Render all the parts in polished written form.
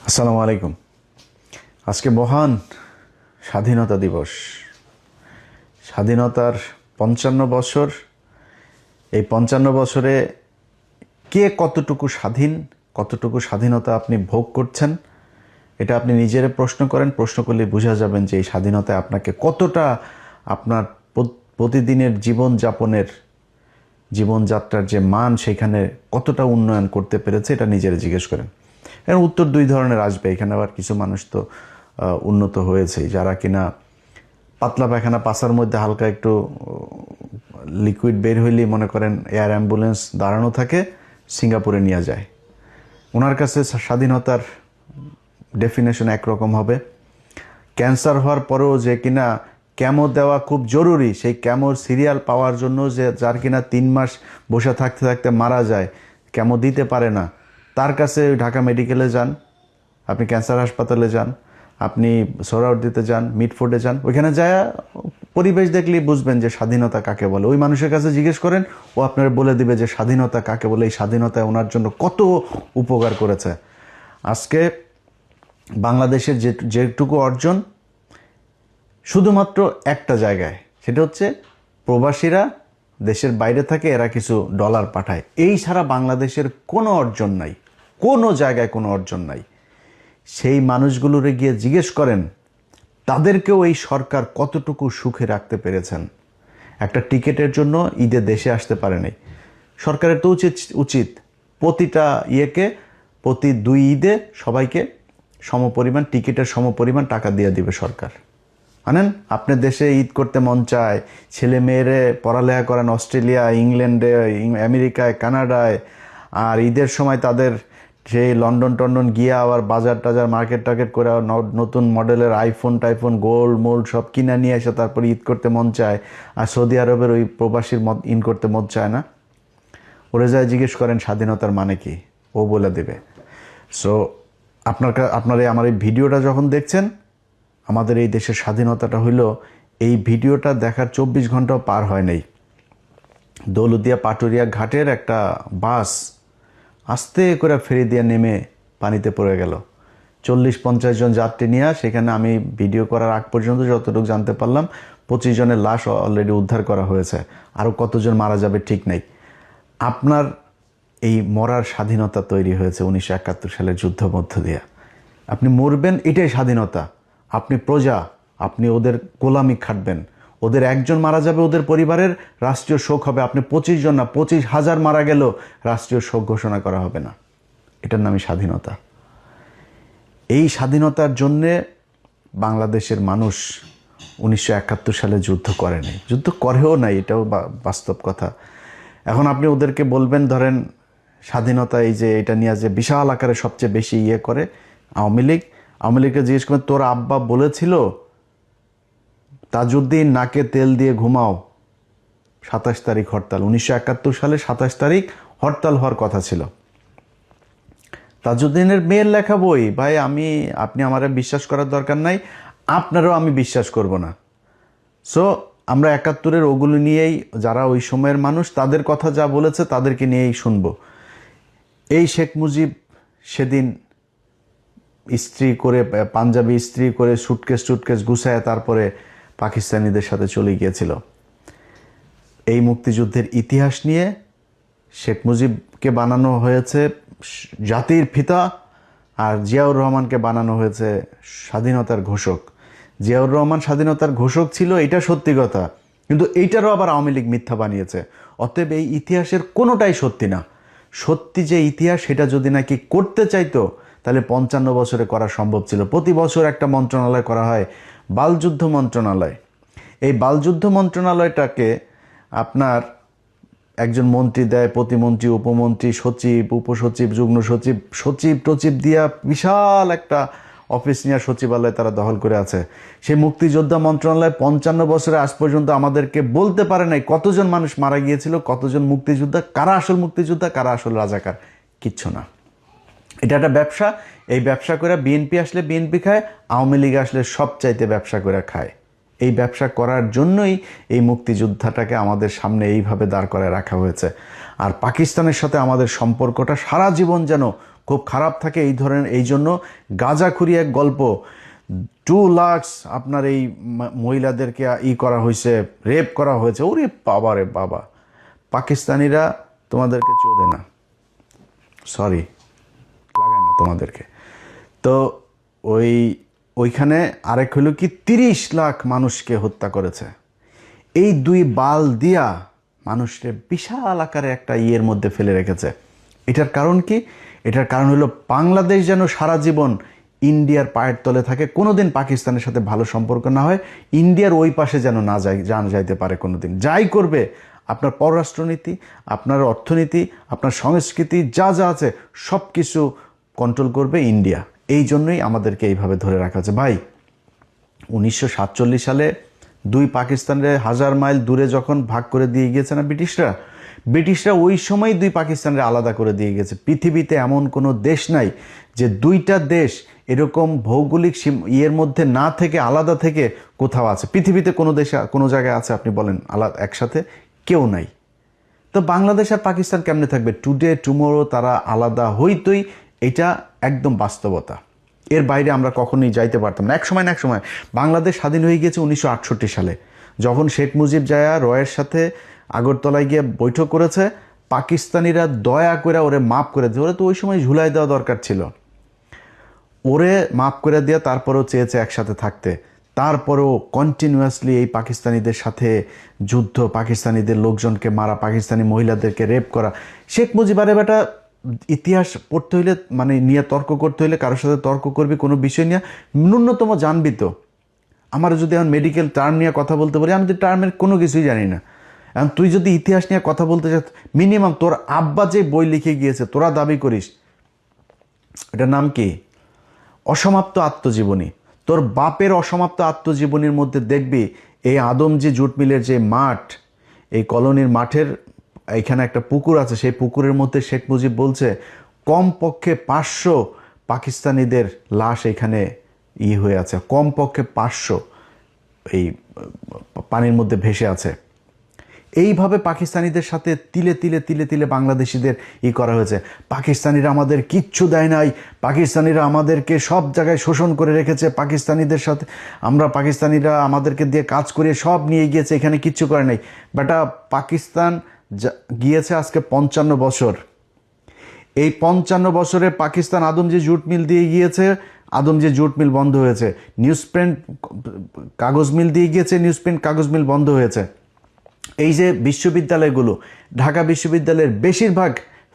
আসসালামু আলাইকুম। আজকে মহান স্বাধীনতা দিবস। স্বাধীনতার ৫৫ বছর। এই ৫৫ বছরে কে কতটুকু স্বাধীন, কতটুকু স্বাধীনতা আপনি ভোগ করছেন, এটা আপনি নিজেরে প্রশ্ন করেন। প্রশ্ন করলে বোঝা যাবেন যে এই স্বাধীনতায় আপনাকে কতটা আপনার প্রতিদিনের জীবনযাত্রার যে মান সেখানে কতটা উন্নয়ন করতে পেরেছে, এটা নিজেরা জিজ্ঞেস করেন। এর উত্তর দুই ধরনের আসবে। এখানে আবার কিছু মানুষ তো উন্নত হয়েছে, যারা কিনা পাতলা পায়খানা পাছার মধ্যে হালকা একটু লিকুইড বের হইলেই মনে করেন এয়ার অ্যাম্বুলেন্স দাঁড়ানো থাকে, সিঙ্গাপুরে নিয়ে যায়। ওনার কাছে স্বাধীনতার ডেফিনেশন একরকম হবে। ক্যান্সার হওয়ার পরেও যে কিনা ক্যামো দেওয়া খুব জরুরি, সেই ক্যামোর সিরিয়াল পাওয়ার জন্য যে যার কিনা ৩ মাস বসে থাকতে থাকতে মারা যায়, ক্যামো দিতে পারে না, তার কাছে ঢাকা মেডিকেলে যান, আপনি ক্যান্সার হাসপাতালে যান, আপনি সোহরাওয়ার্দীতে যান, মিটফোর্ডে যান, ওইখানে যায় পরিবেশ দেখলেই বুঝবেন যে স্বাধীনতা কাকে বলে। ওই মানুষের কাছে জিজ্ঞেস করেন, ও আপনার বলে দিবে যে স্বাধীনতা কাকে বলে, এই স্বাধীনতায় ওনার জন্য কত উপকার করেছে। আজকে বাংলাদেশের যেটুকু অর্জন শুধুমাত্র একটা জায়গায়, সেটা হচ্ছে প্রবাসীরা দেশের বাইরে থাকে, এরা কিছু ডলার পাঠায়। এই ছাড়া বাংলাদেশের কোনো অর্জন নাই, কোনো জায়গায় কোনো অর্জন নাই। সেই মানুষগুলোরে গিয়ে জিজ্ঞেস করেন তাদেরকেও এই সরকার কতটুকু সুখে রাখতে পেরেছেন। একটা টিকিটের জন্য ঈদে দেশে আসতে পারে নাই। সরকারের তো উচিত প্রতিটা প্রতি 2 ঈদে সবাইকে সমপরিমাণ টিকিটের সমপরিমাণ টাকা দিয়ে দিবে সরকার। মানেন, আপনার দেশে ঈদ করতে মন চায়, ছেলে মেয়েরে পড়ালেখা করেন অস্ট্রেলিয়া, ইংল্যান্ডে, আমেরিকায়, কানাডায়, আর ঈদের সময় তাদের সেই লন্ডন গিয়ে আবার বাজার টাজার মার্কেট টার্কেট করে নতুন মডেলের টাইফোন গোল্ড মোল্ড সব কিনে নিয়ে এসে তারপরে ঈদ করতে মন চায়। আর সৌদি আরবের ওই প্রবাসীর ইন করতে মন চায় না। ওরে যায় জিজ্ঞেস করেন স্বাধীনতার মানে কি, ও বলে দেবে। সো আপনারা আমার এই ভিডিওটা যখন দেখছেন, আমাদের এই দেশের স্বাধীনতাটা হইল, এই ভিডিওটা দেখার 24 ঘন্টাও পার হয় নাই, দৌলতদিয়া পাটুরিয়া ঘাটের একটা বাস আস্তে করে ফেরি দিয়ে নেমে পানিতে পড়ে গেল। 40-50 জন যাত্রী নিয়ে, সেখানে আমি ভিডিও করার আগ পর্যন্ত যতটুকু জানতে পারলাম 25 জনের লাশ অলরেডি উদ্ধার করা হয়েছে। আরও কতজন মারা যাবে ঠিক নেই। আপনার এই মরার স্বাধীনতা তৈরি হয়েছে 1971 সালের যুদ্ধ মধ্য দিয়ে। আপনি মরবেন, এটাই স্বাধীনতা। আপনি প্রজা, আপনি ওদের গোলামি খাটবেন। ওদের একজন মারা যাবে, ওদের পরিবারের রাষ্ট্রীয় শোক হবে। আপনি 25 জন না, 25,000 মারা গেলেও রাষ্ট্রীয় শোক ঘোষণা করা হবে না। এটার নামই স্বাধীনতা। এই স্বাধীনতার জন্যে বাংলাদেশের মানুষ 1971 সালে যুদ্ধ করেনি, যুদ্ধ করেও নাই, এটাও বাস্তব কথা। এখন আপনি ওদেরকে বলবেন, ধরেন স্বাধীনতা এই যে এটা নিয়ে যে বিশাল আকারে সবচেয়ে বেশি করে আওয়ামী লীগকে জিজ্ঞেস করেন, তোর আব্বা বলেছিল তাজউদ্দিন নাকে তেল দিয়ে ঘুমাও, 27 তারিখ হরতাল। 1971 সালে 27 তারিখ হরতাল হওয়ার কথা ছিল। তাজউদ্দিনের মেয়ের লেখা বই, ভাই আপনি আমারে বিশ্বাস করার দরকার নাই, আপনারও আমি বিশ্বাস করব না। সো আমরা 71-এর ওগুলো নিয়েই, যারা ওই সময়ের মানুষ তাদের কথা যা বলেছে তাদেরকে নিয়েই শুনবো। এই শেখ মুজিব সেদিন পাঞ্জাবি ইস্ত্রি করে সুটকেস গুছায় তারপরে পাকিস্তানিদের সাথে চলে গিয়েছিল। এই মুক্তিযুদ্ধের ইতিহাস নিয়ে শেখ মুজিবকে বানানো হয়েছে জাতির পিতা, আর জিয়াউর রহমানকে বানানো হয়েছে স্বাধীনতার ঘোষক। জিয়াউর রহমান স্বাধীনতার ঘোষক ছিল, এটা সত্যি কথা, কিন্তু এইটারও আবার আওয়ামী লীগ মিথ্যা বানিয়েছে। অতএব এই ইতিহাসের কোনোটাই সত্যি না। সত্যি যে ইতিহাস, সেটা যদি নাকি করতে চাইতো তাহলে 55 বছরে করা সম্ভব ছিল। প্রতি বছর একটা মন্ত্রণালয় করা হয়, বালযুদ্ধ মন্ত্রণালয়। এই বালযুদ্ধ মন্ত্রণালয়টাকে আপনার একজন মন্ত্রী দেয়, প্রতিমন্ত্রী, উপমন্ত্রী, সচিব, উপসচিব, যুগ্ম সচিব, সচিব দিয়া বিশাল একটা অফিস নিয়ে সচিবালয় তারা দখল করে আছে। সেই মুক্তিযোদ্ধা মন্ত্রণালয় 55 বছরে আজ পর্যন্ত আমাদেরকে বলতে পারে নাই কতজন মানুষ মারা গিয়েছিল, কতজন মুক্তিযোদ্ধা, কারা আসল মুক্তিযোদ্ধা, কারা আসল রাজাকার, কিচ্ছু না। এটা একটা ব্যবসা। এই ব্যবসা করে বিএনপি আসলে বিএনপি খায়, আওয়ামী লীগ আসলে সবচাইতে ব্যবসা করে খায়। এই ব্যবসা করার জন্যই এই মুক্তিযোদ্ধাটাকে আমাদের সামনে এইভাবে দাঁড় করায় রাখা হয়েছে। আর পাকিস্তানের সাথে আমাদের সম্পর্কটা সারা জীবন যেন খুব খারাপ থাকে এই ধরনের। এই জন্য গাঁজাখুরি এক গল্প, 2 লাখ আপনার এই মহিলাদেরকে করা হয়েছে, রেপ করা হয়েছে। ওরে বাবা রে বাবা, পাকিস্তানিরা তোমাদেরকে চোদে না, সরি লাগায় না তোমাদেরকে। তো ওইখানে আরেক হলো কি 30 লাখ মানুষকে হত্যা করেছে। এই 2 বাল দিয়া মানুষকে বিশাল আকারে একটা ইয়ের মধ্যে ফেলে রেখেছে। এটার কারণ কি? এটার কারণ হলো বাংলাদেশ যেন সারা জীবন ইন্ডিয়ার পায়ের তলে থাকে, কোনোদিন পাকিস্তানের সাথে ভালো সম্পর্ক না হয়, ইন্ডিয়ার ওই পাশে যেন না যাইতে পারে কোনোদিন। যাই করবে, আপনার পররাষ্ট্রনীতি, আপনার অর্থনীতি, আপনার সংস্কৃতি যা যা আছে সব কিছু কন্ট্রোল করবে ইন্ডিয়া। এই জন্যই আমাদেরকে এইভাবে ধরে রাখা হচ্ছে। ভাই 1947 সালে 2 পাকিস্তানের 1000 মাইল দূরে যখন ভাগ করে দিয়ে গিয়েছে না ব্রিটিশরা ওই সময় 2 পাকিস্তানের আলাদা করে দিয়ে গেছে। পৃথিবীতে এমন কোনো দেশ নাই যে 2টা দেশ এরকম ভৌগোলিক ইয়ের মধ্যে না থেকে আলাদা থেকে কোথাও আছে। পৃথিবীতে কোনো দেশে কোনো জায়গায় আছে আপনি বলেন আলাদা একসাথে? কেউ নাই। তো বাংলাদেশ আর পাকিস্তান কেমনে থাকবে? টুডে টুমোরো তারা আলাদা হইতই, এটা একদম বাস্তবতা। এর বাইরে আমরা কখনোই যাইতে পারতাম না। এক সময় না এক সময় বাংলাদেশ স্বাধীন হয়ে গিয়েছে 1968 সালে, যখন শেখ মুজিব জায়া রয়ের সাথে আগরতলায় গিয়ে বৈঠক করেছে। পাকিস্তানিরা দয়া করে ওরে মাফ করে দিয়ে, ওরে তো ওই সময় ঝুলাই দেওয়া দরকার ছিল, ওরে মাফ করে দিয়ে তারপরেও চেয়েছে একসাথে থাকতে। তারপরেও কন্টিনিউয়াসলি এই পাকিস্তানিদের সাথে যুদ্ধ, পাকিস্তানিদের লোকজনকে মারা, পাকিস্তানি মহিলাদেরকে রেপ করা। শেখ মুজিব আরে বেটা ইতিহাস পড়তে হইলে মানে নিয়ে তর্ক করতে হইলে কারোর সাথে তর্ক করবি কোনো বিষয় নিয়ে, ন্যূনতম জানবি তো। আমার যদি এখন মেডিকেল টার্ম নিয়ে কথা বলতে পারি, আমি তো টার্মের কোনো কিছুই জানি না। এখন তুই যদি ইতিহাস নিয়ে কথা বলতে চাস, মিনিমাম তোর আব্বা যে বই লিখে গিয়েছে তোরা দাবি করিস, এটার নাম কি? অসমাপ্ত আত্মজীবনী। তোর বাপের অসমাপ্ত আত্মজীবনীর মধ্যে দেখবি এই আদমজি জুট মিলের যে মাঠ, এই কলোনির মাঠের এখানে একটা পুকুর আছে, সেই পুকুরের মধ্যে শেখ মুজিব বলছে কমপক্ষে 500 পাকিস্তানিদের লাশ এখানে হয়ে আছে, কমপক্ষে 500 এই পানির মধ্যে ভেসে আছে। এইভাবে পাকিস্তানিদের সাথে তিলে তিলে তিলে তিলে বাংলাদেশিদের করা হয়েছে। পাকিস্তানিরা আমাদের কিচ্ছু দেয় নাই, পাকিস্তানিরা আমাদেরকে সব জায়গায় শোষণ করে রেখেছে, পাকিস্তানিদের সাথে পাকিস্তানিরা আমাদেরকে দিয়ে কাজ করিয়ে সব নিয়ে গিয়েছে, এখানে কিচ্ছু করে নাই। বেটা পাকিস্তান গিয়েছে আজকে 55 বছর। এই 55 বছরে পাকিস্তান আদমজি জুট মিল দিয়ে গিয়েছে, আদমজি জুট মিল বন্ধ হয়েছে। নিউজ প্রিন্ট কাগজ মিল দিয়ে গিয়েছে, নিউজ প্রিন্ট কাগজ মিল বন্ধ হয়েছে। এই যে বিশ্ববিদ্যালয়গুলো, ঢাকা বিশ্ববিদ্যালয়ের বেশিরভাগ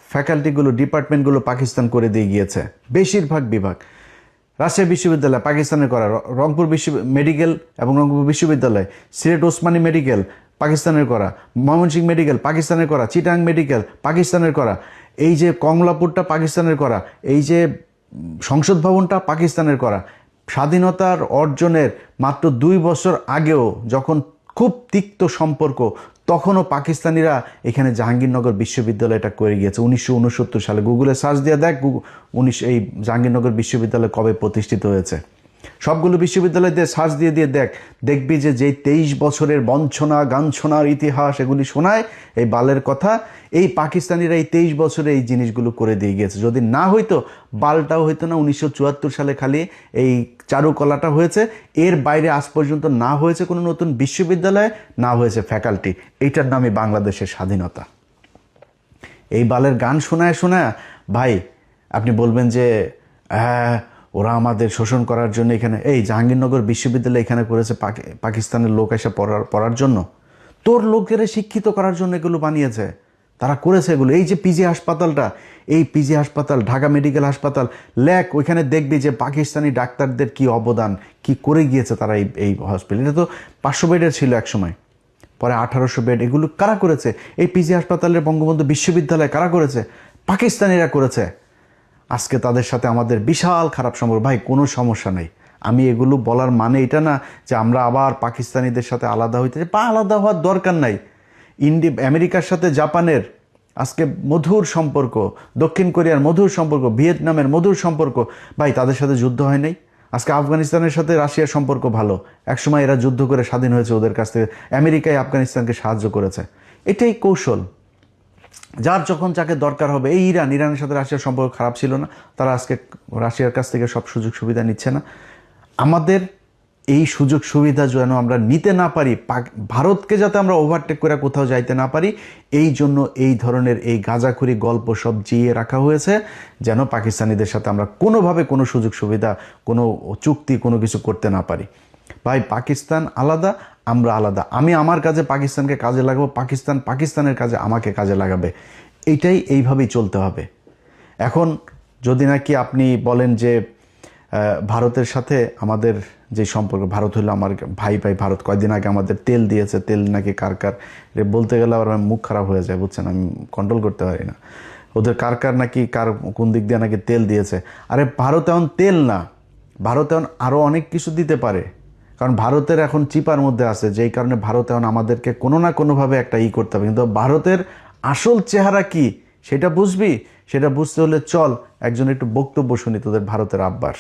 ফ্যাকাল্টিগুলো, ডিপার্টমেন্টগুলো পাকিস্তান করে দিয়ে গিয়েছে, বেশিরভাগ বিভাগ। রাজশাহী বিশ্ববিদ্যালয় পাকিস্তানের করা, রংপুর মেডিকেল এবং রংপুর বিশ্ববিদ্যালয়, সিলেট ওসমানী মেডিকেল পাকিস্তানের করা, ময়মনসিংহ মেডিকেল পাকিস্তানের করা, চিটাং মেডিকেল পাকিস্তানের করা, এই যে কমলাপুরটা পাকিস্তানের করা, এই যে সংসদ ভবনটা পাকিস্তানের করা। স্বাধীনতার অর্জনের মাত্র 2 বছর আগেও যখন খুব তিক্ত সম্পর্ক, তখনও পাকিস্তানিরা এখানে জাহাঙ্গীরনগর বিশ্ববিদ্যালয়টা করে গিয়েছে 1969 সালে। গুগলে সার্চ দিয়ে দেখ এই জাহাঙ্গীরনগর বিশ্ববিদ্যালয় কবে প্রতিষ্ঠিত হয়েছে। সবগুলো বিশ্ববিদ্যালয় দিয়ে সার্চ দিয়ে দেখবি যে যেই 23 বছরের বঞ্চনা গাঞ্ছনার ইতিহাস এগুলি শোনায় এই বালের কথা, এই পাকিস্তানিরা এই 23 বছরে এই জিনিসগুলো করে দিয়ে গিয়েছে। যদি না হইতো বালটাও হইতো না। 1974 সালে খালি এই চারুকলাটা হয়েছে, এর বাইরে আজ পর্যন্ত না হয়েছে কোনো নতুন বিশ্ববিদ্যালয়, না হয়েছে ফ্যাকাল্টি। এইটার নামই বাংলাদেশের স্বাধীনতা। এই বালের গান শোনায় ভাই আপনি বলবেন যে হ্যাঁ ওরা আমাদের শোষণ করার জন্য এখানে, এই জাহাঙ্গীরনগর বিশ্ববিদ্যালয় এখানে করেছে পাকিস্তানের লোক এসে পড়ার জন্য, তোর লোকেরা শিক্ষিত করার জন্য এগুলো বানিয়েছে, তারা করেছে এগুলো। এই যে পিজি হাসপাতালটা, এই পিজি হাসপাতাল, ঢাকা মেডিকেল হাসপাতাল লেখ, ওইখানে দেখবি যে পাকিস্তানি ডাক্তারদের কি অবদান, কি করে গিয়েছে তারা এই হসপিটাল। এটা তো 500 বেডের ছিল এক সময়, পরে 1800 বেড। এগুলো কারা করেছে? এই পিজি হাসপাতালের বঙ্গবন্ধু বিশ্ববিদ্যালয় কারা করেছে? পাকিস্তানিরা করেছে। আজকে তাদের সাথে আমাদের বিশাল খারাপ সম্পর্ক। ভাই কোনো সমস্যা নেই, আমি এগুলো বলার মানে এটা না যে আমরা আবার পাকিস্তানিদের সাথে আলাদা হইতে, বা আলাদা হওয়ার দরকার নাই। আমেরিকার সাথে জাপানের আজকে মধুর সম্পর্ক, দক্ষিণ কোরিয়ার মধুর সম্পর্ক, ভিয়েতনামের মধুর সম্পর্ক। ভাই তাদের সাথে যুদ্ধ হয় নাই। আজকে আফগানিস্তানের সাথে রাশিয়ার সম্পর্ক ভালো, একসময় এরা যুদ্ধ করে স্বাধীন হয়েছে ওদের কাছ থেকে, আমেরিকায় আফগানিস্তানকে সাহায্য করেছে। এটাই কৌশল। যার যখন যাকে দরকার হবে, এই ইরানের সাথে রাশিয়ার সম্পর্ক খারাপ ছিল না, তারা আজকে রাশিয়ার কাছ থেকে সব সুযোগ সুবিধা নিচ্ছে না। আমাদের এই সুযোগ সুবিধা যেন আমরা নিতে না পারি, ভারতকে যাতে আমরা ওভারটেক করে কোথাও যাইতে না পারি, এই জন্য এই ধরনের এই গাঁজাখুরি গল্প সব জিয়ে রাখা হয়েছে, যেন পাকিস্তানিদের সাথে আমরা কোনোভাবে কোনো সুযোগ সুবিধা, কোনো চুক্তি, কোনো কিছু করতে না পারি। ভাই, পাকিস্তান আলাদা, আমরা আলাদা। আমি আমার কাজে পাকিস্তানকে কাজে লাগাবো, পাকিস্তান পাকিস্তানের কাজে আমাকে কাজে লাগাবে। এইভাবেই চলতে হবে। এখন যদি নাকি আপনি বলেন যে ভারতের সাথে আমাদের যে সম্পর্ক, ভারত হলো আমার ভাই, ভারত কয়দিন আগে আমাদের তেল দিয়েছে, তেল নাকি কার বলতে গেলে আবার মুখ খারাপ হয়ে যায়, বুঝছেন, আমি কন্ট্রোল করতে পারি না। ওদের কার নাকি কোন দিক দিয়ে নাকি তেল দিয়েছে। আরে ভারত এখন তেল না, ভারত এখন আরও অনেক কিছু দিতে পারে, কারণ ভারতের এখন চিপার মধ্যে আছে, যেই কারণে ভারত এখন আমাদেরকে কোনো না কোনোভাবে একটা করতে হবে। কিন্তু ভারতের আসল চেহারা কি সেটা বুঝবি, সেটা বুঝতে হলে চল একজন একটু বক্তব্য শুনি তোদের ভারতের আব্বার।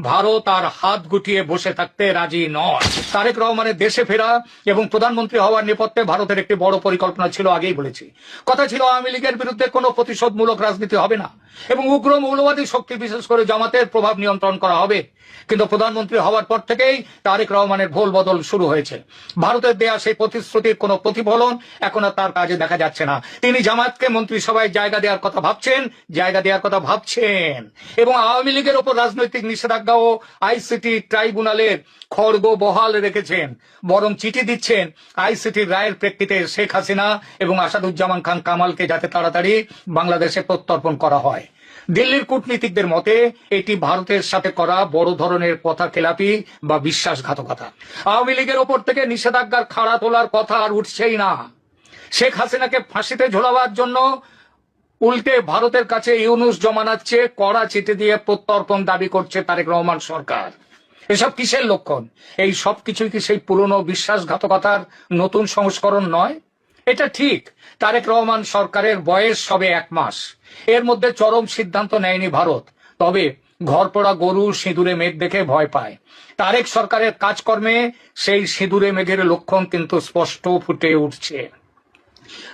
ভারত আর হাত গুটিয়ে বসে থাকতে রাজি নয়। তারেক রহমানের দেশে ফেরা এবং প্রধানমন্ত্রী হওয়ার নেপথ্যে ভারতের একটি বড় পরিকল্পনা ছিল, আগেই বলেছি। কথা ছিল আওয়ামী লীগের বিরুদ্ধে কোনো প্রতিশোধমূলক রাজনীতি হবে না এবং উগ্র মৌলবাদী শক্তি, বিশেষ করে জামাতের প্রভাব নিয়ন্ত্রণ করা হবে। কিন্তু প্রধানমন্ত্রী হওয়ার পর থেকেই তারেক রহমানের ভোল বদল শুরু হয়েছে। ভারতের দেয়া সেই প্রতিশ্রুতির কোনো প্রতিফলন এখন আর তার কাজে দেখা যাচ্ছে না। তিনি জামাতকে মন্ত্রিসভায় জায়গা দেওয়ার কথা ভাবছেন এবং আওয়ামী লীগের ওপর রাজনৈতিক নিষেধাজ্ঞা ও আইসিটি ট্রাইব্যুনালের খড়গ বহাল রেখেছেন। বরং চিঠি দিচ্ছেন আইসিটির রায়ের প্রেক্ষিতে শেখ হাসিনা এবং আসাদুজ্জামান খান কামালকে যাতে তাড়াতাড়ি বাংলাদেশে প্রত্যর্পণ করা হয়। দিল্লির কূটনীতিকদের মতে এটি ভারতের সাথে করা বড় ধরনের কথা খেলাপি বা বিশ্বাসঘাতকতা। আওয়ামী লীগের ওপর থেকে নিষেধাজ্ঞার খাড়া তোলার কথা আর উঠছেই না। শেখ হাসিনাকে ফাঁসিতে ঝোলাবার জন্য উল্টে ভারতের কাছে ইউনূস জমানাচ্ছে কড়া চিঠি দিয়ে প্রত্যর্পণ দাবি করছে তারেক রহমান সরকার। এসব কিসের লক্ষণ? এই সব কিছুই কি সেই পুরনো বিশ্বাসঘাতকতার নতুন সংস্করণ নয়? এটা ঠিক, তারেক রহমান সরকারের বয়স সবে 1 মাস। এর মধ্যে চরম সিদ্ধান্ত নেয়নি ভারত, তবে ঘরপোড়া গরু সিঁদুরে মেঘ দেখে ভয় পায়। তারেক সরকারের কাজকর্মে সেই সিঁদুরে মেঘের লক্ষণ কিন্তু স্পষ্ট ফুটে উঠছে।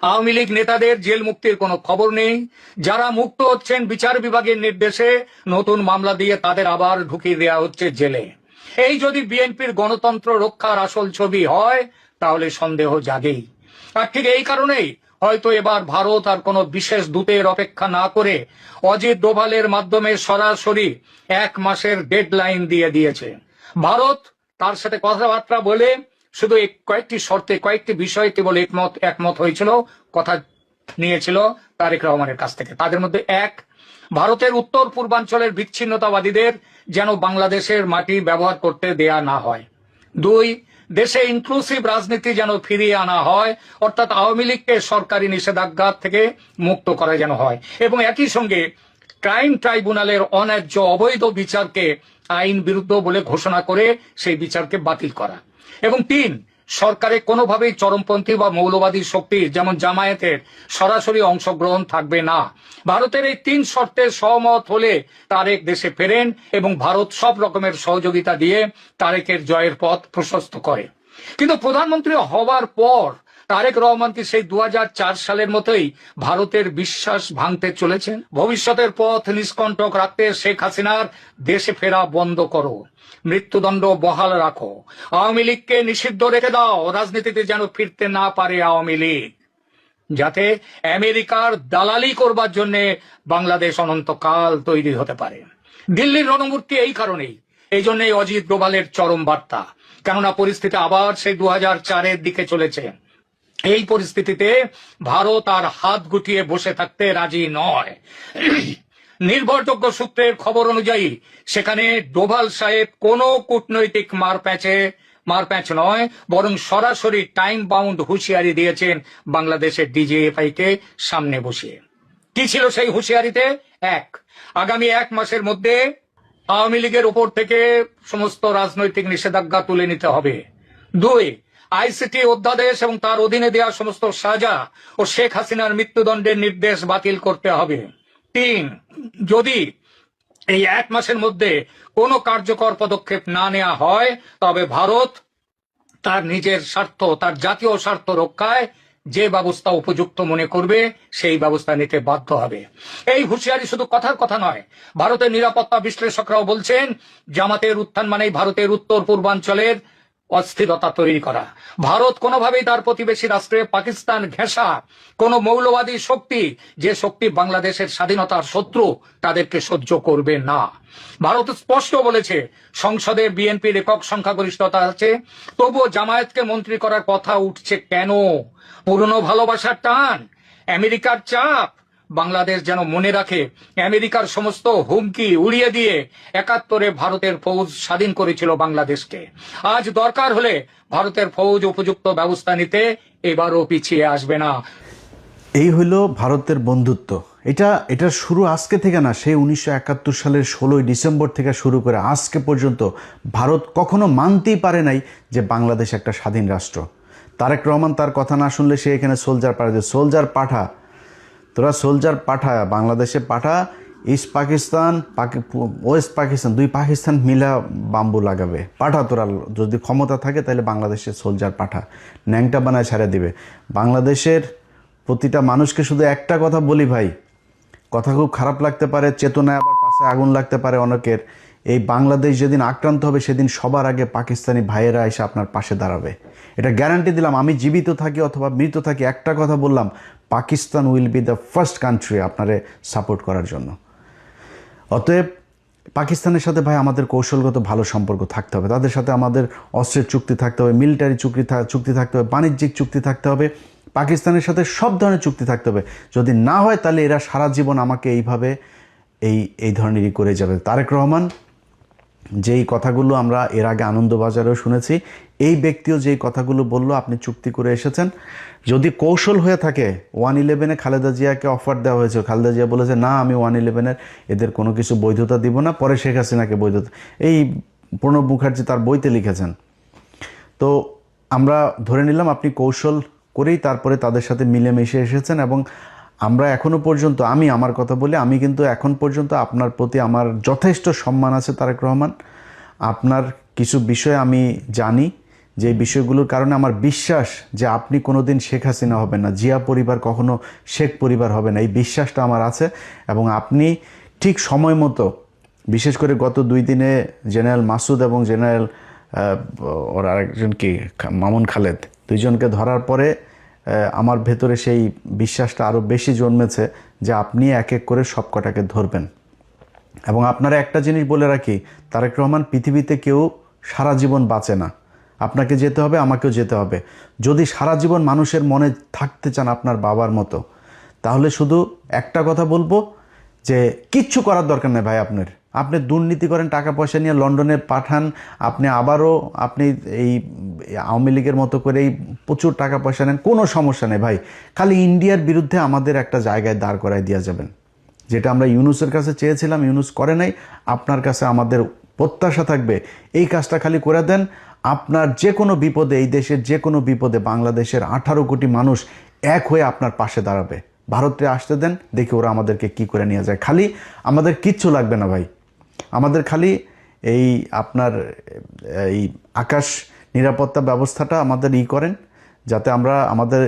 আওয়ামী লীগ নেতাদের জেল মুক্তির কোনো খবর নেই। যারা মুক্ত হচ্ছেন বিচার বিভাগের নির্দেশে নতুন মামলা দিয়ে তাদের আবার ঢুকিয়ে দেওয়া হচ্ছে জেলে। এই যদি বিএনপির গণতন্ত্র রক্ষার আসল ছবি হয় তাহলে সন্দেহ জাগেই। আর ঠিক এই কারণেই হয়তো এবার ভারত আর কোনো বিশেষ দূতের অপেক্ষা না করে অজিত ডোভালের মাধ্যমে সরাসরি 1 মাসের ডেডলাইন দিয়ে দিয়েছে। ভারত তার সাথে কথাবার্তা বলে শুধু কয়েকটি শর্তে, কয়েকটি বিষয়ে কেবল একমত হয়েছিল, কথা নিয়েছিল তারেক রহমানের কাছ থেকে। তাদের মধ্যে 1, ভারতের উত্তর পূর্বাঞ্চলের বিচ্ছিন্নতাবাদীদের যেন বাংলাদেশের মাটি ব্যবহার করতে দেয়া না হয়। 2, দেশে ইনক্লুসিভ রাজনীতি যেন ফিরিয়ে আনা হয়, অর্থাৎ আওয়ামী লীগকে সরকারি নিষেধাজ্ঞা থেকে মুক্ত করা যেন হয় এবং একই সঙ্গে ক্রাইম ট্রাইব্যুনালের অন্যায্য অবৈধ বিচারকে আইন বিরুদ্ধ বলে ঘোষণা করে সেই বিচারকে বাতিল করা এবং 3, সরকারে কোনোভাবেই চরমপন্থী বা মৌলবাদী শক্তির যেমন জামায়াতের সরাসরি অংশগ্রহণ থাকবে না। ভারতের এই 3 শর্তে সহমত হলে তারেক দেশে ফেরেন এবং ভারত সব রকমের সহযোগিতা দিয়ে তারেকের জয়ের পথ প্রশস্ত করে। কিন্তু প্রধানমন্ত্রী হওয়ার পর তারেক রহমান কি সেই 2004 সালের মতোই ভারতের বিশ্বাস ভাঙতে চলেছেন? ভবিষ্যতের পথ নিষ্কণ্টক রাখতে শেখ হাসিনার দেশে ফেরা বন্ধ করো, মৃত্যুদণ্ড বহাল রাখো, আওয়ামী লীগকে নিষিদ্ধ রেখে দাও, রাজনীতিতে যেন ফিরতে না পারে আওয়ামী লীগ, যাতে আমেরিকার দালালি করবার জন্য বাংলাদেশ অনন্তকাল তৈরি হতে পারে। দিল্লির রণমূর্তি এই কারণেই, এই জন্যই অজিত ডোভালের চরম বার্তা। কেননা পরিস্থিতি আবার সেই 2004-এর দিকে চলেছে। এই পরিস্থিতিতে ভারত আর হাত গুটিয়ে বসে থাকতে রাজি নয়। নির্ভরযোগ্য সূত্রের খবর অনুযায়ী সেখানে ডোভাল সাহেব কোনো কূটনৈতিক মারপ্যাঁচ নয়, বরং সরাসরি টাইম বাউন্ড হুঁশিয়ারি দিয়েছেন বাংলাদেশের ডিজিএফআই কে সামনে বসিয়ে। কি ছিল সেই হুঁশিয়ারিতে? 1, আগামী 1 মাসের মধ্যে আওয়ামী লীগের উপর থেকে সমস্ত রাজনৈতিক নিষেধাজ্ঞা তুলে নিতে হবে। 2, আইসিটি অধ্যাদেশ এবং তার অধীনে দেওয়া সমস্ত সাজা ও শেখ হাসিনার মৃত্যুদণ্ডের নির্দেশ বাতিল করতে হবে। 3, যদি এই 1 মাসের মধ্যে কোনো কার্যকর পদক্ষেপ না নেওয়া হয় তবে ভারত তার নিজের স্বার্থ, তার জাতীয় স্বার্থ রক্ষায় যে ব্যবস্থা উপযুক্ত মনে করবে সেই ব্যবস্থা নিতে বাধ্য হবে। এই হুঁশিয়ারি শুধু কথার কথা নয়, ভারতের নিরাপত্তা বিশ্লেষকরাও বলছেন জামাতের উত্থান মানেই ভারতের উত্তর পূর্বাঞ্চলের অস্থিরতা তৈরি করা। ভারত কোনোভাবেই তার প্রতিবেশী রাষ্ট্রে পাকিস্তান ঘেঁষা কোন মৌলবাদী শক্তি, যে শক্তি বাংলাদেশের স্বাধীনতার শত্রু, তাদেরকে সহ্য করবে না। ভারত স্পষ্ট বলেছে সংসদে বিএনপির একক সংখ্যাগরিষ্ঠতা আছে, তবুও জামায়াতকে মন্ত্রী করার কথা উঠছে কেন? পুরনো ভালোবাসার টান, আমেরিকার চাপ? বাংলাদেশ যেন মনে রাখে আমেরিকার সমস্ত হুমকি উড়িয়ে দিয়ে ৭১-এ ভারতের ফৌজ স্বাধীন করেছিল বাংলাদেশকে। আজ দরকার হলে ভারতের ফৌজ উপযুক্ত ব্যবস্থা নিতে এবারও পিছিয়ে আসবে না। এই হইল ভারতের বন্ধুত্ব। এটা শুরু আজকে থেকে না, সেই ১৯৭১ সালের ১৬ই ডিসেম্বর থেকে শুরু করে আজকে পর্যন্ত ভারত কখনো মানতেই পারে নাই যে বাংলাদেশ একটা স্বাধীন রাষ্ট্র। তারেক রহমান তার কথা না শুনলে সে এখানে সোলজার পাঠায়, সোলজার পাঠা, তোরা সোলজার পাঠা, বাংলাদেশে পাঠা, ইস্ট পাকিস্তান ওয়েস্ট পাকিস্তান, দুই পাকিস্তান মিলা বাম্বু লাগাবে, পাঠা তোরা, যদি ক্ষমতা থাকে তাহলে বাংলাদেশে সোলজার পাঠা, ন্যাংটা বানায় ছেড়ে দিবে। বাংলাদেশের প্রতিটা মানুষকে শুধু একটা কথা বলি ভাই, কথা খুব খারাপ লাগতে পারে, চেতনায় আবার পাশে আগুন লাগতে পারে অনেকের, এই বাংলাদেশ যেদিন আক্রান্ত হবে সেদিন সবার আগে পাকিস্তানি ভাইয়েরা এসে আপনার পাশে দাঁড়াবে, এটা গ্যারান্টি দিলাম। আমি জীবিত থাকি অথবা মৃত থাকি, একটা কথা বললাম, Pakistan will be the first country আপনারে সাপোর্ট করার জন্য। অতএব পাকিস্তানের সাথে ভাই আমাদের কৌশলগত ভালো সম্পর্ক থাকতে হবে, তাদের সাথে আমাদের অস্ত্রের চুক্তি থাকতে হবে, মিলিটারি চুক্তি থাকতে হবে, বাণিজ্যিক চুক্তি থাকতে হবে, পাকিস্তানের সাথে সব ধরনের চুক্তি থাকতে হবে। যদি না হয় তাহলে এরা সারা জীবন আমাকে এইভাবে এই ধরনেরই করে যাবে। তারেক রহমান যেই কথাগুলো আমরা এর আগে আনন্দবাজারেও শুনেছি, এই ব্যক্তিও যেই কথাগুলো বলল, আপনি চুক্তি করে এসেছেন, যদি কৌশল হয়ে থাকে, 111-এ খালেদা জিয়াকে অফার দেওয়া হয়েছিল, খালেদা জিয়া বলেছে না আমি 111-এর এদের কোনো কিছু বৈধতা দিব না, পরে শেখ হাসিনাকে বৈধতা, এই প্রণব মুখার্জি তার বইতে লিখেছেন। তো আমরা ধরে নিলাম আপনি কৌশল করেই তারপরে তাদের সাথে মিলেমিশে এসেছেন, এবং আমরা এখনো পর্যন্ত, আমি আমার কথা বলি, আমি কিন্তু এখন পর্যন্ত আপনার প্রতি আমার যথেষ্ট সম্মান আছে তারেক রহমান। আপনার কিছু বিষয় আমি জানি, যে বিষয়গুলোর কারণে আমার বিশ্বাস যে আপনি কোনোদিন শেখ হাসিনা হবেন না, জিয়া পরিবার কখনো শেখ পরিবার হবে না, এই বিশ্বাসটা আমার আছে। এবং আপনি ঠিক সময় মতো, বিশেষ করে গত 2 দিনে জেনারেল মাসুদ এবং জেনারেল ওর আরেকজন কি মামুন খালেদ, দুইজনকে ধরার পরে আমার ভেতরে সেই বিশ্বাসটা আরও বেশি জন্মেছে যে আপনি এক এক করে সব কটাকে ধরবেন। এবং আপনারা একটা জিনিস বলে রাখি, তারেক রহমান, পৃথিবীতে কেউ সারা জীবন বাঁচে না, আপনাকে যেতে হবে, আমাকেও যেতে হবে। যদি সারা জীবন মানুষের মনে থাকতে চান আপনার বাবার মতো, তাহলে শুধু একটা কথা বলবো যে কিচ্ছু করার দরকার নেই ভাই। আপনি দুর্নীতি করেন, টাকা পয়সা নিয়ে লন্ডনে পাঠান, আপনি আবারও আপনি এই আওয়ামী লীগের মতো করেই প্রচুর টাকা পয়সা নেন, কোনো সমস্যা নেই ভাই। খালি ইন্ডিয়ার বিরুদ্ধে আমাদের একটা জায়গায় দাঁড় করায় দিয়ে যাবেন, যেটা আমরা ইউনুসের কাছে চেয়েছিলাম, ইউনুস করে নাই। আপনার কাছে আমাদের প্রত্যাশা থাকবে এই কাজটা খালি করে দেন। আপনার যে কোনো বিপদে, এই দেশের যে কোনো বিপদে বাংলাদেশের 18 কোটি মানুষ এক হয়ে আপনার পাশে দাঁড়াবে। ভারতে আসতে দেন, দেখি ওরা আমাদেরকে কি করে নিয়ে যায়। খালি আমাদের কিচ্ছু লাগবে না ভাই, আমাদের খালি এই আপনার এই আকাশ নিরাপত্তা ব্যবস্থাটা আমাদের করেন, যাতে আমরা আমাদের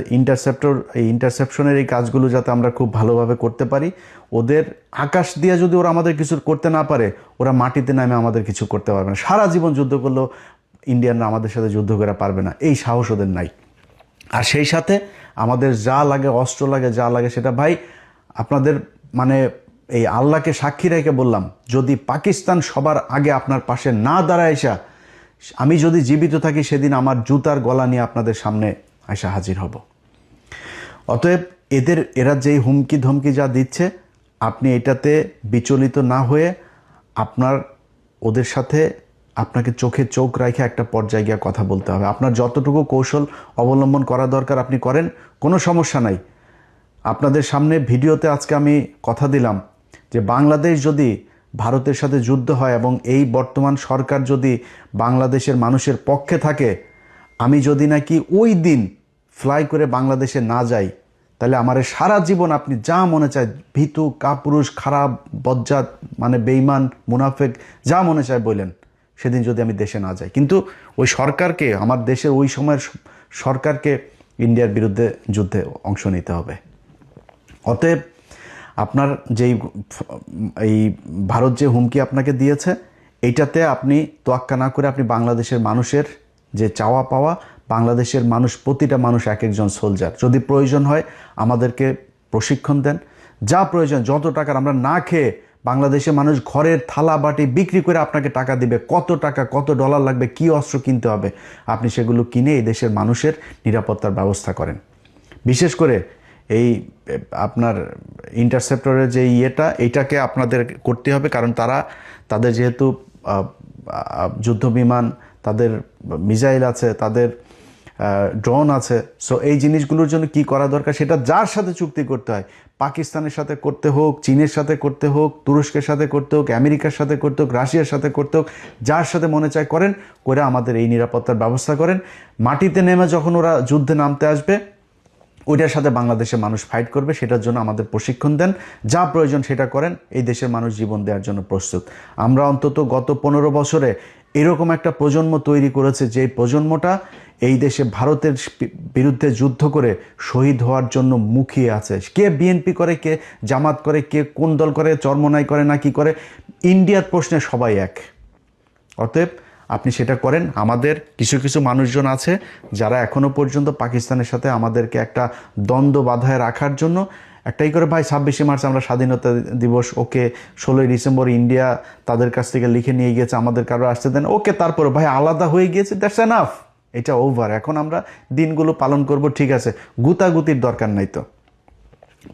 ইন্টারসেপশনের এই কাজগুলো যাতে আমরা খুব ভালোভাবে করতে পারি। ওদের আকাশ দিয়ে যদি ওরা আমাদের কিছু করতে না পারে, ওরা মাটিতে নামে আমাদের কিছু করতে পারবে না। সারা জীবন যুদ্ধ করলেও ইন্ডিয়ানরা আমাদের সাথে যুদ্ধ করে পারবে না, এই সাহস ওদের নাই। আর সেই সাথে আমাদের যা লাগে, অস্ত্র লাগে, যা লাগে, সেটা ভাই আপনাদের মানে এই আল্লাহকে সাক্ষী রেখে বললাম, যদি পাকিস্তান সবার আগে আপনার পাশে না দাঁড়ায় এসা, আমি যদি জীবিত থাকি সেদিন আমার জুতার গলা নিয়ে আপনাদের সামনে এসে হাজির হব। অতএব এরা যেই হুমকি ধমকি যা দিচ্ছে, আপনি এটাতে বিচলিত না হয়ে আপনার ওদের সাথে আপনাকে চোখে চোখ রেখে একটা পর্যায়ে গিয়ে কথা বলতে হবে। আপনার যতটুকু কৌশল অবলম্বন করা দরকার আপনি করেন, কোনো সমস্যা নাই। আপনাদের সামনে ভিডিওতে আজকে আমি কথা দিলাম যে বাংলাদেশ যদি ভারতের সাথে যুদ্ধ হয় এবং এই বর্তমান সরকার যদি বাংলাদেশের মানুষের পক্ষে থাকে, আমি যদি নাকি ওই দিন ফ্লাই করে বাংলাদেশে না যাই, তাহলে আমার সারা জীবন আপনি যা মনে চায়, ভীতু, কাপুরুষ, খারাপ, বজ্জাত, মানে বেঈমান, মুনাফেক, যা মনে চায় বলেন, সেদিন যদি আমি দেশে না যাই। কিন্তু ওই সরকারকে, আমার দেশের ওই সময়ের সরকারকে ইন্ডিয়ার বিরুদ্ধে যুদ্ধে অংশ নিতে হবে। অতএব আপনার যেই এই ভারত যে হুমকি আপনাকে দিয়েছে, এইটাতে আপনি তোয়াক্কা না করে আপনি বাংলাদেশের মানুষের যে চাওয়া পাওয়া, বাংলাদেশের মানুষ, প্রতিটা মানুষ এক একজন সোলজার, যদি প্রয়োজন হয় আমাদেরকে প্রশিক্ষণ দেন, যা প্রয়োজন, যত টাকার, আমরা না খেয়ে বাংলাদেশের মানুষ ঘরের থালা বাটি বিক্রি করে আপনাকে টাকা দিবে, কত টাকা কত ডলার লাগবে, কি অস্ত্র কিনতে হবে, আপনি সেগুলো কিনে এই দেশের মানুষের নিরাপত্তার ব্যবস্থা করেন। বিশেষ করে এই আপনার ইন্টারসেপ্টরের যে এইটাকে আপনাদের করতে হবে, কারণ তাদের যেহেতু যুদ্ধ বিমান, তাদের মিসাইল আছে, তাদের ড্রোন আছে, সো এই জিনিসগুলোর জন্য কি করা দরকার সেটা যার সাথে চুক্তি করতে হয়, পাকিস্তানের সাথে করতে হোক, চীনের সাথে করতে হোক, তুরস্কের সাথে করতে হোক, আমেরিকার সাথে করতে হোক, রাশিয়ার সাথে করতে হোক, যার সাথে মনে চায় করেন, করে আমাদের এই নিরাপত্তার ব্যবস্থা করেন। মাটিতে নেমে যখন ওরা যুদ্ধে নামতে আসবে, ওইটার সাথে বাংলাদেশের মানুষ ফাইট করবে, সেটার জন্য আমাদের প্রশিক্ষণ দেন, যা প্রয়োজন সেটা করেন, এই দেশের মানুষ জীবন দেওয়ার জন্য প্রস্তুত। আমরা অন্তত গত 15 বছরে এরকম একটা প্রজন্ম তৈরি করেছে, যে প্রজন্মটা এই দেশে ভারতের বিরুদ্ধে যুদ্ধ করে শহীদ হওয়ার জন্য মুখিয়ে আছে। কে বিএনপি করে, কে জামাত করে, কে কোন দল করে, চরমনাই করে না কি করে, ইন্ডিয়ার প্রশ্নে সবাই এক। অতএব আপনি সেটা করেন। আমাদের কিছু কিছু মানুষজন আছে যারা এখনো পর্যন্ত পাকিস্তানের সাথে আমাদেরকে একটা দ্বন্দ্ব বাধায় রাখার জন্য একটাই করে, ভাই 26শে মার্চ আমরা স্বাধীনতা দিবস, ওকে 16ই ডিসেম্বর ইন্ডিয়া তাদের কাছ থেকে লিখে নিয়ে গিয়েছে, আমাদের কারো আসতে দেন, ওকে, তারপরে ভাই আলাদা হয়ে গিয়েছে, দ্যাটস এনাফ, এটা ওভার, এখন আমরা দিনগুলো পালন করব, ঠিক আছে, গুতাগুতির দরকার নাই তো।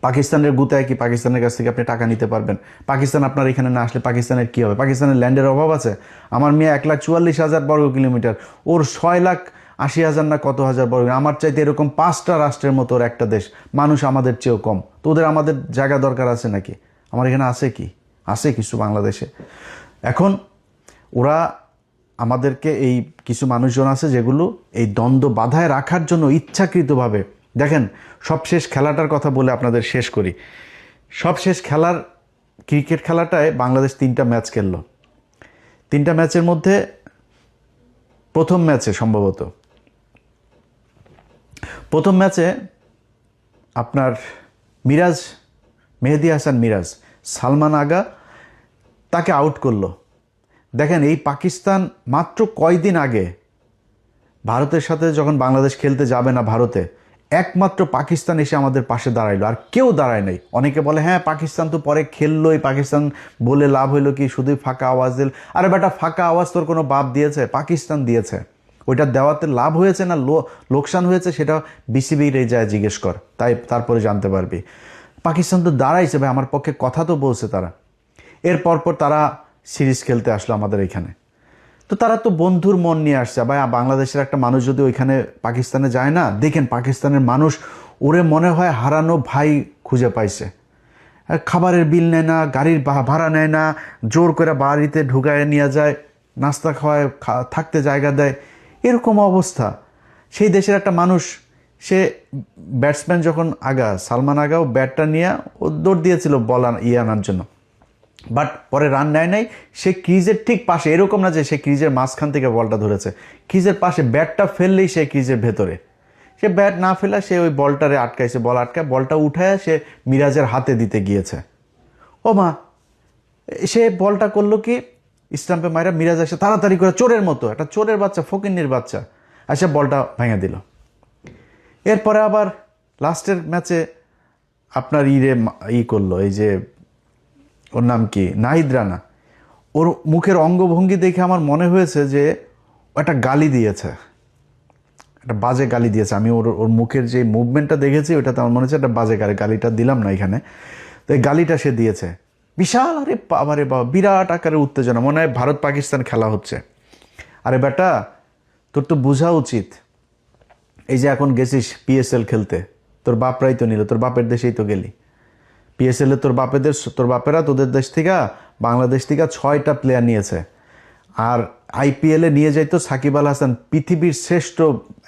পাকিস্তানের গুতায় কি পাকিস্তানের কাছ থেকে আপনি টাকা নিতে পারবেন? পাকিস্তান আপনার এখানে না আসলে পাকিস্তানের কি হবে? পাকিস্তানের ল্যান্ডের অভাব আছে? আমার মেয়ে 1,44,000 বর্গ কিলোমিটার, ওর 6,80,000 না কত হাজার বর্গ, আমার চাইতে এরকম 5টা রাষ্ট্রের মতো ওর একটা দেশ, মানুষ আমাদের চেয়েও কম, তো ওদের আমাদের জায়গা দরকার আছে নাকি? আমার এখানে আছে কি? আছে কিছু বাংলাদেশে। এখন ওরা আমাদেরকে, এই কিছু মানুষজন আছে যেগুলো এই দ্বন্দ্ব বাধায় রাখার জন্য ইচ্ছাকৃতভাবে, দেখেন সবশেষ খেলাটার কথা বলে আপনাদের শেষ করি। সবশেষ খেলার ক্রিকেট খেলাটায় বাংলাদেশ 3টা ম্যাচ খেললো। 3টা ম্যাচের মধ্যে প্রথম ম্যাচে আপনার মেহেদী হাসান মিরাজ, সালমান আগা তাকে আউট করলো। দেখেন এই পাকিস্তান মাত্র কয়দিন আগে ভারতের সাথে যখন বাংলাদেশ খেলতে যাবে না ভারতে, একমাত্র পাকিস্তান এসে আমাদের পাশে দাঁড়াইলো, আর কেউ দাঁড়ায় নাই। অনেকে বলে হ্যাঁ পাকিস্তান তো পরে খেললোই, পাকিস্তান বলে লাভ হইলো কি, শুধুই ফাঁকা আওয়াজ দিল। আরে বেটা, ফাঁকা আওয়াজ তোর কোনো বাপ দিয়েছে? পাকিস্তান দিয়েছে। ওইটা দেওয়াতে লাভ হয়েছে না লোকসান হয়েছে সেটা বিসিবির যায় জিজ্ঞেস কর, তারপরে জানতে পারবি। পাকিস্তান তো দাঁড়াইছে ভাই, আমার পক্ষে কথা তো বলছে তারা। এর পরপর তারা সিরিজ খেলতে আসলো আমাদের এখানে, তো তারা তো বন্ধুর মন নিয়ে আসছে ভাই। বাংলাদেশের একটা মানুষ যদি ওইখানে পাকিস্তানে যায় না, দেখেন পাকিস্তানের মানুষ ওরে মনে হয় হারানো ভাই খুঁজে পাইছে। খাবারের বিল নেয় না, গাড়ির ভাড়া নেয় না, জোর করে বাড়িতে ঢুকায় নিয়ে যায়, নাস্তা খাওয়ায়, থাকতে জায়গা দেয়, এরকম অবস্থা। সেই দেশের একটা মানুষ, সে ব্যাটসম্যান যখন সালমান আগাও ব্যাটটা নিয়ে ও দৌড় দিয়েছিল বল আনার জন্য, বাট পরে রান নেয় নাই। সে ক্রিজের ঠিক পাশে, এরকম না যে সে ক্রিজের মাঝখান থেকে বলটা ধরেছে, ক্রিজের পাশে ব্যাটটা ফেললেই সে ক্রিজের ভেতরে, সে ব্যাট না ফেলা সে ওই বলটারে আটকাইছে, বলটা উঠায় সে মিরাজের হাতে দিতে গিয়েছে। ও মা, সে বলটা করলো কি, স্টাম্পে মাইরা মিরাজ এসে তাড়াতাড়ি করে চোরের মতো, একটা চোরের বাচ্চা, ফকিন্নির বাচ্চা এসে বলটা ভেঙে দিল। এরপরে আবার লাস্টের ম্যাচে আপনার করলো, এই যে ওর নাম কি, নাহিদ রানা, ওর মুখের অঙ্গভঙ্গি দেখে আমার মনে হয়েছে যে একটা গালি দিয়েছে, একটা বাজে গালি দিয়েছে। আমি ওর মুখের যে মুভমেন্টটা দেখেছি ওটাতে আমার মনে হচ্ছে একটা বাজে গালিটা দিলাম না এখানে, তো এই গালিটা সে দিয়েছে বিশাল, আরে বাবা বিরাট আকারে উত্তেজনা, মনে হয় ভারত পাকিস্তান খেলা হচ্ছে। আরে বেটা, তোর তো বোঝা উচিত, এই যে এখন গেছিস পিএসএল খেলতে, তোর বাপরাই তো নিল, তোর বাপের দেশেই তো গেলি পিএসএল এ, তোর বাপেরা তোদের দেশ থেকে, বাংলাদেশ থেকে 6টা প্লেয়ার নিয়েছে। আর আইপিএলে নিয়ে যাইতো সাকিব আল হাসান, পৃথিবীর শ্রেষ্ঠ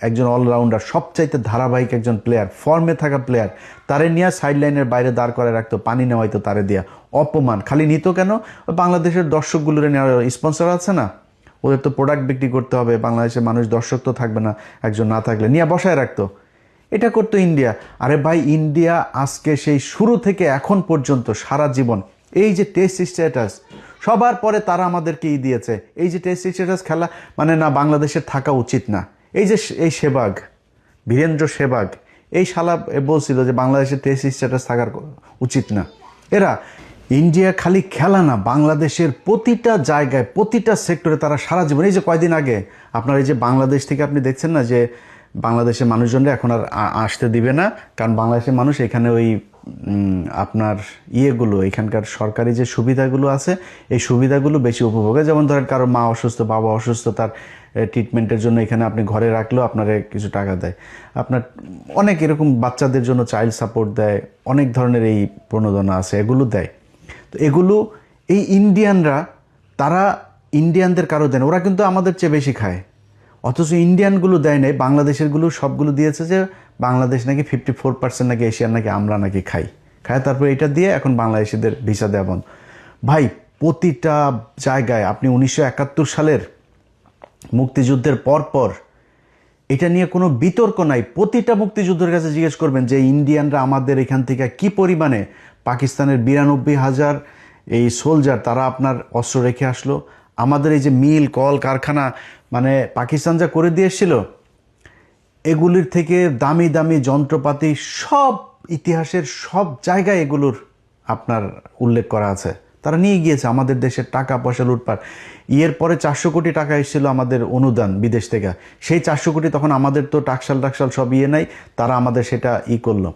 একজন অলরাউন্ডার, সবচাইতে ধারাবাহিক একজন প্লেয়ার, ফর্মে থাকা প্লেয়ার, তারে নিয়ে সাইড লাইনের বাইরে দাঁড় করে রাখতো, পানি নেওয়াইতো তারে দিয়া। অপমান খালি নিত কেন? বাংলাদেশের দর্শকগুলোর নেওয়ার স্পন্সর আছে না, ওদের তো প্রোডাক্ট বিক্রি করতে হবে, বাংলাদেশের মানুষ দর্শক তো থাকবে না একজন না থাকলে, নিয়ে বসায় রাখতো। এটা করতো ইন্ডিয়া। আরে ভাই, ইন্ডিয়া আজকে সেই শুরু থেকে এখন পর্যন্ত সারা জীবন এই যে টেস্ট স্ট্যাটাস, সবার পরে তারা আমাদেরকে দিয়েছে এই যে টেস্ট স্ট্যাটাস খেলা, মানে না বাংলাদেশের থাকা উচিত না। এই যে এই সেবাগ, বীরেন্দ্র সেবাগ, এই শালা বলছিল যে বাংলাদেশের টেস্ট স্ট্যাটাস থাকার উচিত না। এরা ইন্ডিয়া খালি খেলা না, বাংলাদেশের প্রতিটা জায়গায় প্রতিটা সেক্টরে তারা সারা জীবন, এই যে কয়দিন আগে আপনার এই যে বাংলাদেশ থেকে আপনি দেখছেন না যে বাংলাদেশের মানুষজনরা এখন আর আসতে দিবে না, কারণ বাংলাদেশের মানুষ এখানে ওই আপনার ইয়েগুলো, এখানকার সরকারি যে সুবিধাগুলো আছে এই সুবিধাগুলো বেশি উপভোগে। যেমন ধরেন কারো মা অসুস্থ, বাবা অসুস্থ, তার ট্রিটমেন্টের জন্য এখানে আপনি ঘরে রাখলেও আপনারে কিছু টাকা দেয়। আপনার অনেক এরকম বাচ্চাদের জন্য চাইল্ড সাপোর্ট দেয়, অনেক ধরনের এই প্রণোদনা আছে, এগুলো দেয়। তো এগুলো এই ইন্ডিয়ানরা, তারা ইন্ডিয়ানদের কারো দেন, ওরা কিন্তু আমাদের চেয়ে বেশি খায়, অথচ ইন্ডিয়ানগুলো দেয় নাই, বাংলাদেশেরগুলো সবগুলো দিয়েছে যে বাংলাদেশ নাকি 54% নাকি এশিয়ার নাকি আমরা নাকি খাই, তারপরে এটা দিয়ে এখন বাংলাদেশিদের ভিসা দেওয়া বন্ধ। ভাই প্রতিটা জায়গায় আপনি 1971 সালের মুক্তিযুদ্ধের পর এটা নিয়ে কোনো বিতর্ক নাই, প্রতিটা মুক্তিযুদ্ধের কাছে জিজ্ঞেস করবেন যে ইন্ডিয়ানরা আমাদের এখান থেকে কি পরিমাণে, পাকিস্তানের 92,000 এই সোলজার তারা আপনার অস্ত্র রেখে আসলো, আমাদের এই যে মিল কল কারখানা মানে পাকিস্তান যা করে দিয়ে এসেছিল, এগুলির থেকে দামি দামি যন্ত্রপাতি সব ইতিহাসের সব জায়গায় এগুলোর আপনার উল্লেখ করা আছে। তারা নিয়ে গিয়েছে, আমাদের দেশের টাকা পয়সা লুটপাট। এর পরে 400 কোটি টাকা এসেছিল আমাদের অনুদান বিদেশ থেকে, সেই 400 কোটি তখন আমাদের তো টাকশাল সব নাই, তারা আমাদের সেটা করলো,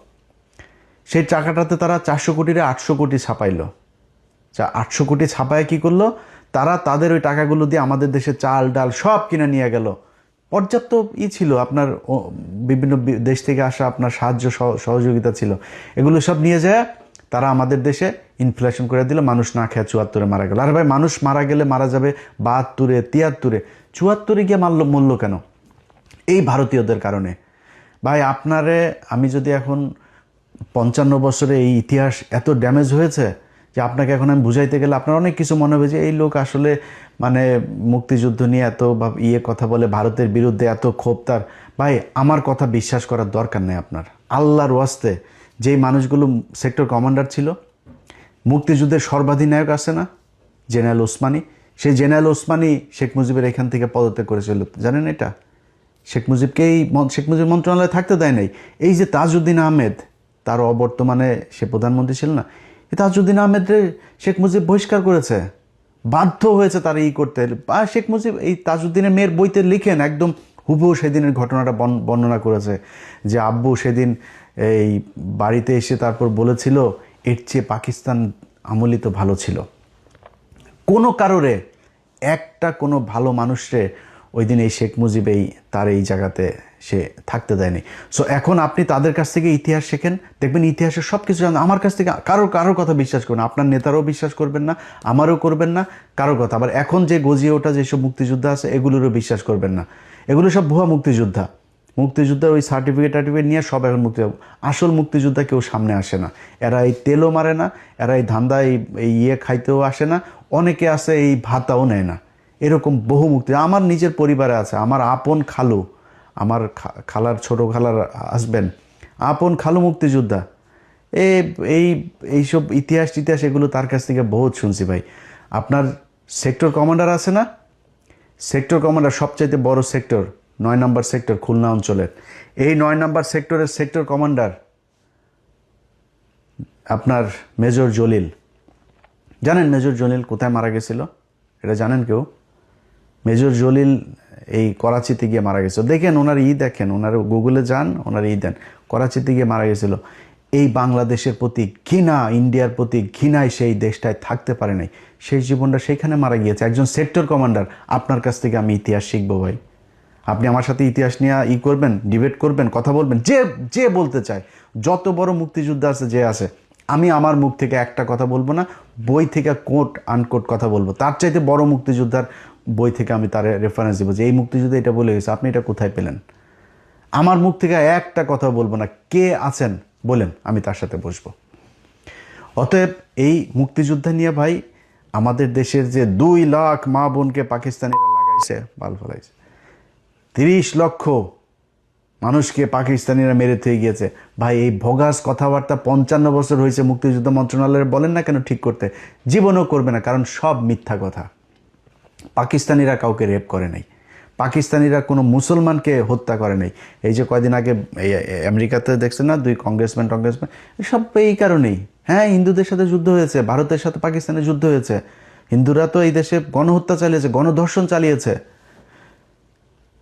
সেই টাকাটাতে তারা 400 কোটিরে 800 কোটি ছাপাইলো। 800 কোটি ছাপায় কি করলো তারা, তাদের ওই টাকাগুলো দিয়ে আমাদের দেশে চাল ডাল সব কিনে নিয়ে গেল। পর্যাপ্ত ছিল আপনার বিভিন্ন দেশ থেকে আসা আপনার সাহায্য সহযোগিতা ছিল, এগুলো সব নিয়ে যায় তারা আমাদের দেশে ইনফ্লেশন করে দিল, মানুষ না খেয়ে 74-এ মারা গেল। আর ভাই মানুষ মারা গেলে মারা যাবে 72-এ 73-এ, 74-এ গিয়ে মরল কেন? এই ভারতীয়দের কারণে। ভাই আপনারে আমি যদি এখন 55 বছরে এই ইতিহাস এত ড্যামেজ হয়েছে যে আপনাকে এখন আমি বুঝাইতে গেলে আপনার অনেক কিছু মনে হবে যে এই লোক আসলে মানে মুক্তিযুদ্ধ নিয়ে এত কথা বলে, ভারতের বিরুদ্ধে এত ক্ষোভ তার। ভাই আমার কথা বিশ্বাস করার দরকার নেই আপনার, আল্লাহর ওয়াস্তে। যেই মানুষগুলো সেক্টর কমান্ডার ছিল, মুক্তিযুদ্ধের সর্বাধিনায়ক আছে না জেনারেল ওসমানী, সেই জেনারেল ওসমানী শেখ মুজিবের এখান থেকে পদত্যাগ করেছিল, জানেন এটা? শেখ মুজিব মন্ত্রণালয়ে থাকতে দেয় নাই। এই যে তাজউদ্দিন আহমেদ, তার অবর্তমানে সে প্রধানমন্ত্রী ছিল না, এই তাজউদ্দিন আহমেদের শেখ মুজিব বহিষ্কার করেছে, বাধ্য হয়েছে তারা করতে। শেখ মুজিব এই তাজউদ্দিনের মেয়ের বইতে লিখেন, একদম হুবহু সেদিনের ঘটনাটা বর্ণনা করেছে যে আব্বু সেদিন এই বাড়িতে এসে তারপর বলেছিল এর চেয়ে পাকিস্তান আমলি তো ভালো ছিল। কোনো কারণে একটা কোনো ভালো মানুষরে ওই দিন এই শেখ মুজিব তার এই জায়গাতে সে থাকতে দেয়নি। সো এখন আপনি তাদের কাছ থেকে ইতিহাস শেখেন, দেখবেন ইতিহাসের সব কিছু জানেন। আমার কাছ থেকে কারোর কথা বিশ্বাস করবেন না, আপনার নেতারাও বিশ্বাস করবেন না, আমারও করবেন না কারোর কথা। আবার এখন যে গজিয়ে ওঠা যেসব মুক্তিযোদ্ধা আছে এগুলোরও বিশ্বাস করবেন না, এগুলো সব ভুয়া মুক্তিযোদ্ধার ওই সার্টিফিকেট নিয়ে সব এখন আসল মুক্তিযোদ্ধা কেউ সামনে আসে না। এরা এই তেলও মারে না, এরা এই ধান্দা এই খাইতেও আসে না, অনেকে আছে এই ভাতাও নেয় না। এরকম বহু মুক্তি আমার নিজের পরিবারে আছে। আমার আপন খালু, আমার খালার ছোট খালার হাজবেন্ড, আপন খালু মুক্তিযোদ্ধা। এইসব ইতিহাস এগুলো তার কাছ থেকে বহুত শুনছি ভাই। আপনার সেক্টর কমান্ডার আছে না, সেক্টর কমান্ডার সবচাইতে বড় সেক্টর 9 নম্বর সেক্টর খুলনা অঞ্চলের, এই 9 নম্বর সেক্টরের সেক্টর কমান্ডার আপনার মেজর জলিল। জানেন মেজর জলিল কোথায় মারা গেছিল? এটা জানেন কেউ? মেজর জলিল এই করাচিতে গিয়ে মারা গেছিল। দেখেন ওনার দেখেন, ওনার গুগলে যান, ওনার দেন, করাচিতে গিয়ে মারা গেছিল। এই বাংলাদেশের প্রতি ঘৃণা, ইন্ডিয়ার প্রতি ঘৃণায় সেই দেশটায় থাকতে পারে নাই, সেই জীবনটা সেইখানে মারা গিয়েছে একজন সেক্টর কমান্ডার। আপনার কাছ থেকে আমি ইতিহাস শিখবো ভাই। আপনি আমার সাথে ইতিহাস নিয়ে করবেন, ডিবেট করবেন, কথা বলবেন, যে বলতে চায়, যত বড় মুক্তিযোদ্ধা আছে যে আছে, আমি আমার মুখ থেকে একটা কথা বলবো না, বই থেকে কোট আনকোট কথা বলবো। তার চাইতে বড় মুক্তিযোদ্ধার বই থেকে আমি তার রেফারেন্স দেবো যে এই মুক্তিযুদ্ধ এটা বলে গেছে, আপনি এটা কোথায় পেলেন? আমার মুখ থেকে একটা কথা বলবো না, কে আছেন বলেন, আমি তার সাথে বসবো। অতএব এই মুক্তিযুদ্ধ নিয়ে ভাই আমাদের দেশের যে 2 লাখ মা বোনকে পাকিস্তানিরা লাগাইছে, বাল ফলাইছে, 30 লক্ষ মানুষকে পাকিস্তানিরা মেরে থয়ে গিয়েছে। ভাই এই ভগাস কথাবার্তা 55 বছর হয়েছে মুক্তিযুদ্ধ মন্ত্রণালয়ের, বলেন না কেন ঠিক করতে, জীবনও করবে না, কারণ সব মিথ্যা কথা। পাকিস্তানিরা কাউকে রেপ করে নাই, পাকিস্তানিরা কোনো মুসলমানকে হত্যা করে নাই। এই যে কয়দিন আগে এই আমেরিকাতে দেখছেন না 2 কংগ্রেসম্যান সব এই কারণেই। হ্যাঁ, হিন্দুদের সাথে যুদ্ধ হয়েছে, ভারতের সাথে পাকিস্তানের যুদ্ধ হয়েছে, হিন্দুরা তো এই দেশে গণহত্যা চালিয়েছে, গণধর্ষণ চালিয়েছে।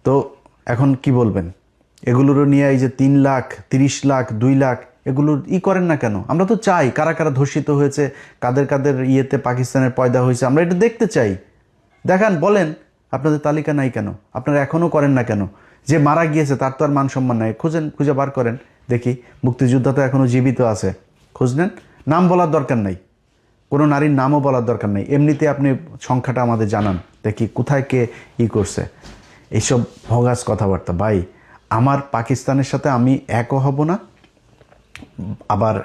তো এখন কি বলবেন এগুলোরও নিয়ে? এই যে 3 লাখ 30 লাখ 2 লাখ এগুলোর করেন না কেন? আমরা তো চাই কারা কারা ধর্ষিত হয়েছে, কাদের কাদের ইয়েতে পাকিস্তানের পয়দা হয়েছে, আমরা এটা দেখতে চাই। দেখান, বলেন, আপনাদের তালিকা নাই কেন? আপনারা এখনও করেন না কেন? যে মারা গিয়েছে তার তো আর মান সম্মান নাই, খুঁজে বার করেন দেখি। মুক্তিযোদ্ধা তো এখনও জীবিত আছে, খোঁজ নেন। নাম বলার দরকার নাই, কোনো নারীর নামও বলার দরকার নেই, এমনিতে আপনি সংখ্যাটা আমাদের জানান দেখি কোথায় কে করছে এইসব ভগাস কথাবার্তা। ভাই, আমার পাকিস্তানের সাথে আমি একও হব না, আবার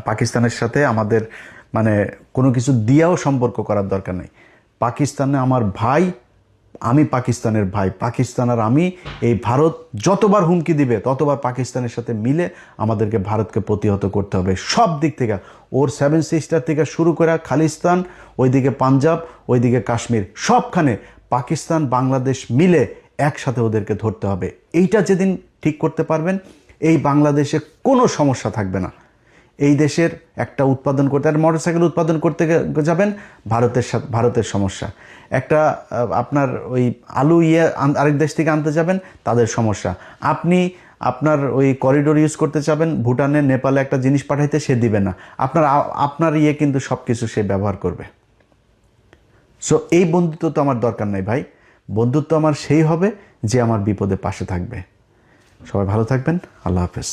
পাকিস্তানের সাথে আমাদের মানে কোনো কিছু দিয়েও সম্পর্ক করার দরকার নেই। পাকিস্তানে আমার ভাই, আমি পাকিস্তানের ভাই, পাকিস্তান আর আমি, এই ভারত যতবার হুমকি দিবে ততবার পাকিস্তানের সাথে মিলে আমাদেরকে ভারতকে প্রতিহত করতে হবে সব দিক থেকে। ওর 7 সিস্টার থেকে শুরু করে খালিস্তান, ওইদিকে পাঞ্জাব, ওইদিকে কাশ্মীর, সবখানে পাকিস্তান বাংলাদেশ মিলে একসাথে ওদেরকে ধরতে হবে। এইটা যেদিন ঠিক করতে পারবেন, এই বাংলাদেশে কোনো সমস্যা থাকবে না। এই দেশের একটা উৎপাদন করতে, আর মোটরসাইকেল উৎপাদন করতে যাবেন, ভারতের সমস্যা। একটা আপনার ওই আলু আরেক দেশ থেকে আনতে যাবেন, তাদের সমস্যা। আপনি আপনার ওই করিডোর ইউজ করতে চাবেন, ভুটানে নেপালে একটা জিনিস পাঠাইতে, সে দিবে না। আপনার কিন্তু সব কিছু সে ব্যবহার করবে। সো এই বন্ধুত্ব তো আমার দরকার নাই ভাই। বন্ধুত্ব আমার সেই হবে যে আমার বিপদে পাশে থাকবে। সবাই ভালো থাকবেন, আল্লাহ হাফেজ।